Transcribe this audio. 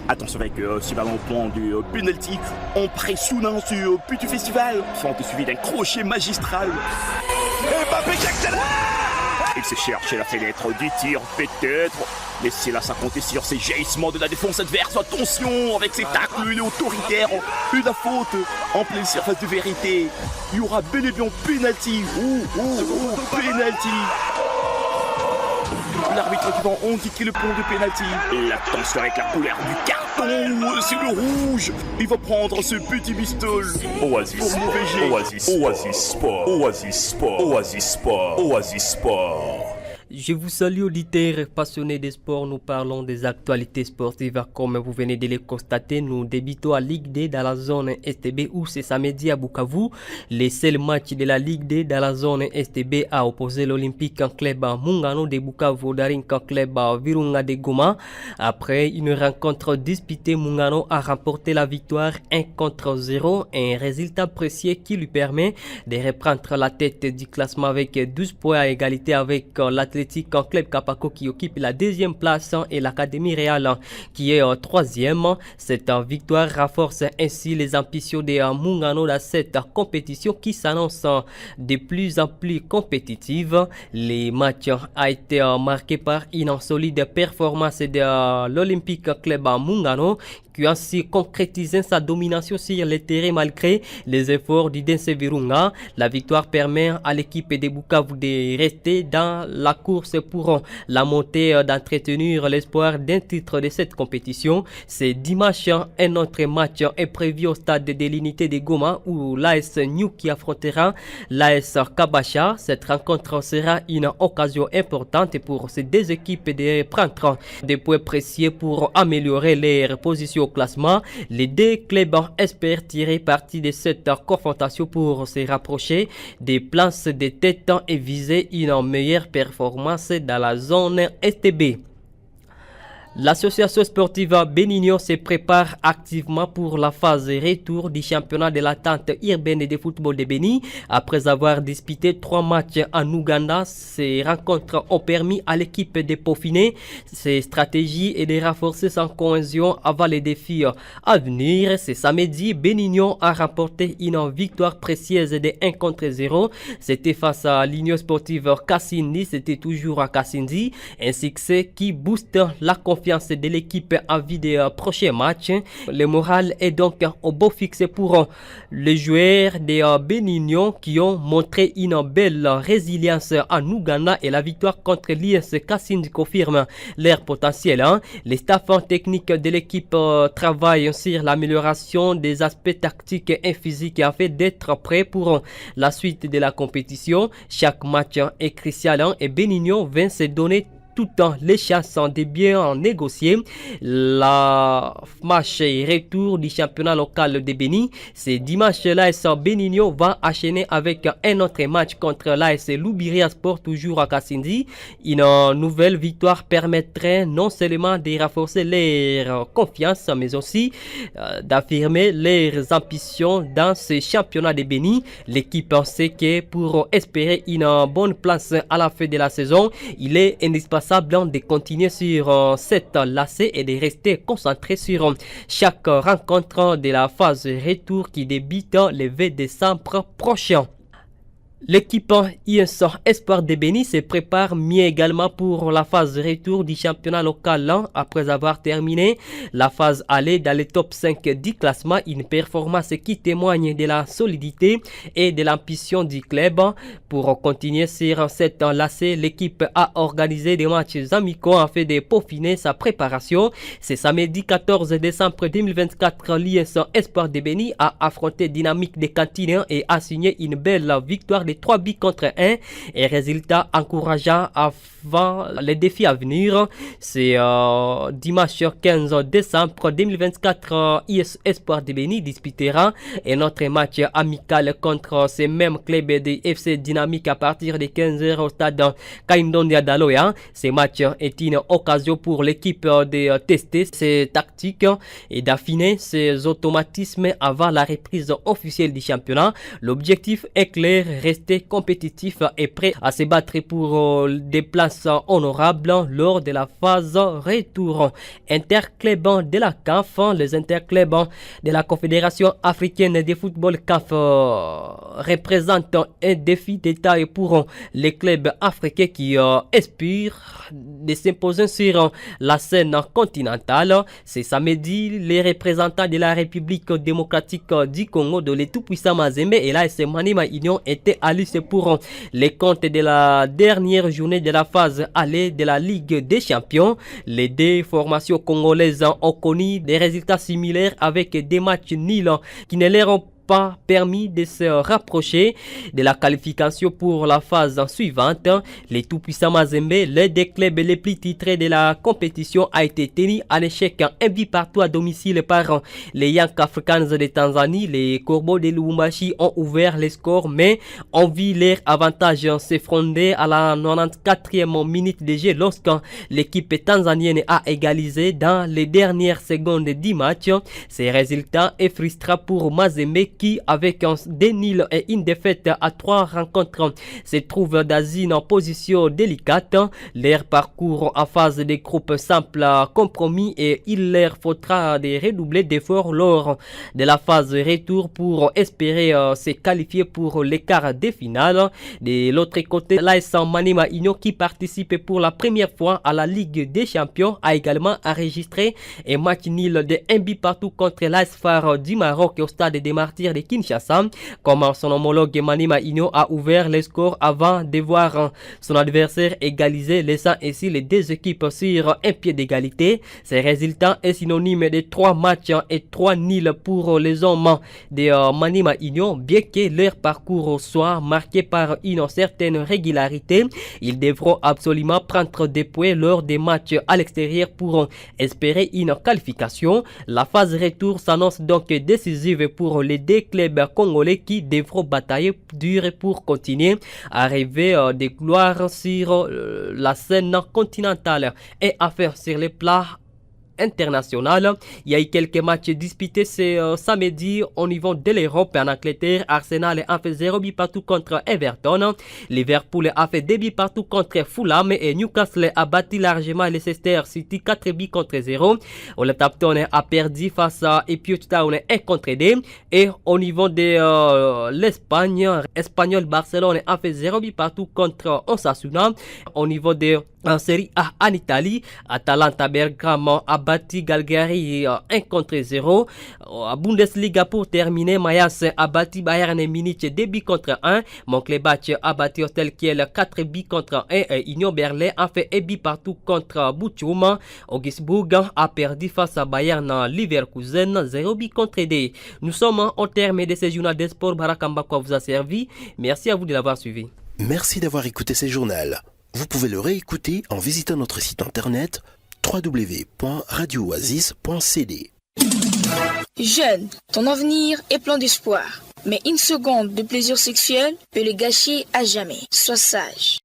Attention avec ce ballon au point du penalty. On pressionnant ce petit festival. Fente suivi d'un crochet magistral. Mbappé qui accélère. Il se cherche la fenêtre du tir, peut-être. Laissez-la ça compter sur ces jaillissements de la défense adverse. Attention avec ses tacles, il est autoritaire. Une faute en pleine surface de vérité. Il y aura bel et bien penalty. Penalty. L'arbitre qui va indiquer le point de penalty. L'attention avec la couleur du carton. C'est le rouge. Il va prendre ce petit bistol. Oasis pour mauvais jet. Oasis Sport. Oasis Sport. Oasis Sport. Oasis Sport. Je vous salue auditeurs passionnés des sports, nous parlons des actualités sportives comme vous venez de le constater. Nous débutons à Ligue D dans la zone STB où c'est samedi à Bukavu. Les seuls matchs de la Ligue D dans la zone STB a opposé l'Olympique en club Mungano de Bukavu au Daring en club Virunga de Goma. Après une rencontre disputée, Mungano a remporté la victoire 1-0, un résultat précieux qui lui permet de reprendre la tête du classement avec 12 points à égalité avec l'Athletic en club Kapako qui occupe la deuxième place et l'Académie Real qui est troisième. Cette victoire renforce ainsi les ambitions de Mungano dans cette compétition qui s'annonce de plus en plus compétitive. Les matchs ont été marqués par une solide performance de l'Olympique Club Mungano qui a ainsi concrétisé sa domination sur le terrain malgré les efforts d'Idense Virunga. La victoire permet à l'équipe de Bukavu de rester dans la course pour la montée, d'entretenir l'espoir d'un titre de cette compétition. C'est dimanche, un autre match est prévu au stade de l'unité de Goma où l'AS New qui affrontera l'AS Kabasha. Cette rencontre sera une occasion importante pour ces deux équipes de prendre des points précieux pour améliorer leur position au classement. Les deux clubs espèrent tirer parti de cette confrontation pour se rapprocher des places de tête et viser une meilleure performance dans la zone STB. L'association sportive Benigno se prépare activement pour la phase retour du championnat de l'attente urbaine de football de Béni. Après avoir disputé 3 matchs en Ouganda, ces rencontres ont permis à l'équipe de peaufiner ses stratégies et de renforcer sa cohésion avant les défis à venir. Ce samedi, Benigno a remporté une victoire précieuse de 1-0. C'était face à l'Union sportive Kassindi, c'était toujours à Kassindi. Un succès qui booste la confiance de l'équipe en vue des prochains matchs. Le moral est donc au beau fixé pour les joueurs de Benigno qui ont montré une belle résilience en Ouganda et la victoire contre l'IS Kassindi confirme leur potentiel. Les staffs techniques de l'équipe travaillent sur l'amélioration des aspects tactiques et physiques afin d'être prêts pour la suite de la compétition. Chaque match est crucial et Benigno vient se donner tout les chances de bien négocier la match retour du championnat local de Béni. Ce dimanche, l'AS Benigno va enchaîner avec un autre match contre l'AS Loubiria Sport toujours à Kassindi. Une nouvelle victoire permettrait non seulement de renforcer leur confiance mais aussi d'affirmer leurs ambitions dans ce championnat de Béni. L'équipe sait que pour espérer une bonne place à la fin de la saison, il est indispensable de continuer sur cette lancée et de rester concentré sur chaque rencontre de la phase retour qui débute le 20 décembre prochain. L'équipe IS Espoir de Béni se prépare mieux également pour la phase retour du championnat local après avoir terminé la phase aller dans le top 5 du classement, une performance qui témoigne de la solidité et de l'ambition du club. Pour continuer sur cette lancée, l'équipe a organisé des matchs amicaux afin de peaufiner sa préparation. Ce samedi 14 décembre 2024, l'IS Espoir de Béni a affronté Dynamique de Cantine et a signé une belle victoire de 3 buts contre 1 et résultat encourageant avant les défis à venir. C'est dimanche 15 décembre 2024, IS Espoir de Béni disputera un autre match amical contre ce même club de FC Dynamique à partir de 15h au stade Kaindonia d'Aloya. Ce match est une occasion pour l'équipe de tester ses tactiques et d'affiner ses automatismes avant la reprise officielle du championnat. L'objectif est clair, rester rester compétitif et prêt à se battre pour des places honorables lors de la phase retour. Interclubs de la CAF, les interclubs de la Confédération africaine de football CAF représentent un défi de taille pour les clubs africains qui aspirent de s'imposer sur la scène continentale. C'est samedi, les représentants de la République démocratique du Congo, de le tout-puissant Mazembe et l'AS Maniema Union étaient à l'issue pour les comptes de la dernière journée de la phase aller de la Ligue des Champions. Les deux formations congolaises ont connu des résultats similaires avec des matchs nuls qui ne leur ont pas permis de se rapprocher de la qualification pour la phase suivante. Les tout-puissants Mazembe, l'un des clubs les plus titrés de la compétition, a été tenu en échec un but partout à domicile par les Young Africans de Tanzanie. Les Corbeaux de Lubumbashi ont ouvert les scores, mais ont vu leur avantage s'effondrer à la 94e minute de jeu lorsque l'équipe tanzanienne a égalisé dans les dernières secondes du match. Ces résultats est frustrant pour Mazembe qui, avec un nuls et une défaite à 3 rencontres, se trouve dans une position délicate. Leur parcours en phase de groupe semble compromis et il leur faudra de redoubler d'efforts lors de la phase retour pour espérer se qualifier pour les quarts de finale. De l'autre côté, l'AS Maniema Union, qui participe pour la première fois à la Ligue des Champions, a également enregistré un match nul de 1 but partout contre l'AS FAR du Maroc au stade des Martyrs de Kinshasa. Comme son homologue Maniema Union a ouvert les scores avant de voir son adversaire égaliser, laissant ainsi les deux équipes sur un pied d'égalité. Ces résultats est synonyme de 3 matchs et 3 nuls pour les hommes de Maniema Union. Bien que leur parcours soit marqué par une certaine régularité, ils devront absolument prendre des points lors des matchs à l'extérieur pour espérer une qualification. La phase retour s'annonce donc décisive pour les deux clubs congolais qui devront batailler dur pour continuer à rêver des gloires sur la scène continentale et à faire sur les plats international. Il y a eu quelques matchs disputés ce samedi au niveau de l'Europe. En Angleterre, Arsenal a fait 0 but partout contre Everton. Liverpool a fait 2 buts partout contre Fulham et Newcastle a battu largement Leicester City 4 buts contre 0. Wolverhampton a perdu face à Ipswich Town 1 contre 2. Et au niveau de l'Espagne, Espanyol Barcelone a fait 0 but partout contre Osasuna. Au niveau de en Série A en Italie, Atalanta Bergamo a battu Cagliari 1 contre 0. À Bundesliga pour terminer, Mayence a battu Bayern Munich 2 buts contre 1. Mönchengladbach a battu Hostel Kiel 4 buts contre 1. Et Union Berlin a fait 1 but partout contre Bochum. Augsbourg a perdu face à Bayern Leverkusen 0 but contre 2. Nous sommes au terme de ce journal des sports. Barakambakwa vous a servi. Merci à vous de l'avoir suivi. Merci d'avoir écouté ce journal. Vous pouvez le réécouter en visitant notre site internet www.radiooasis.cd. Jeune, ton avenir est plein d'espoir. Mais une seconde de plaisir sexuel peut le gâcher à jamais. Sois sage.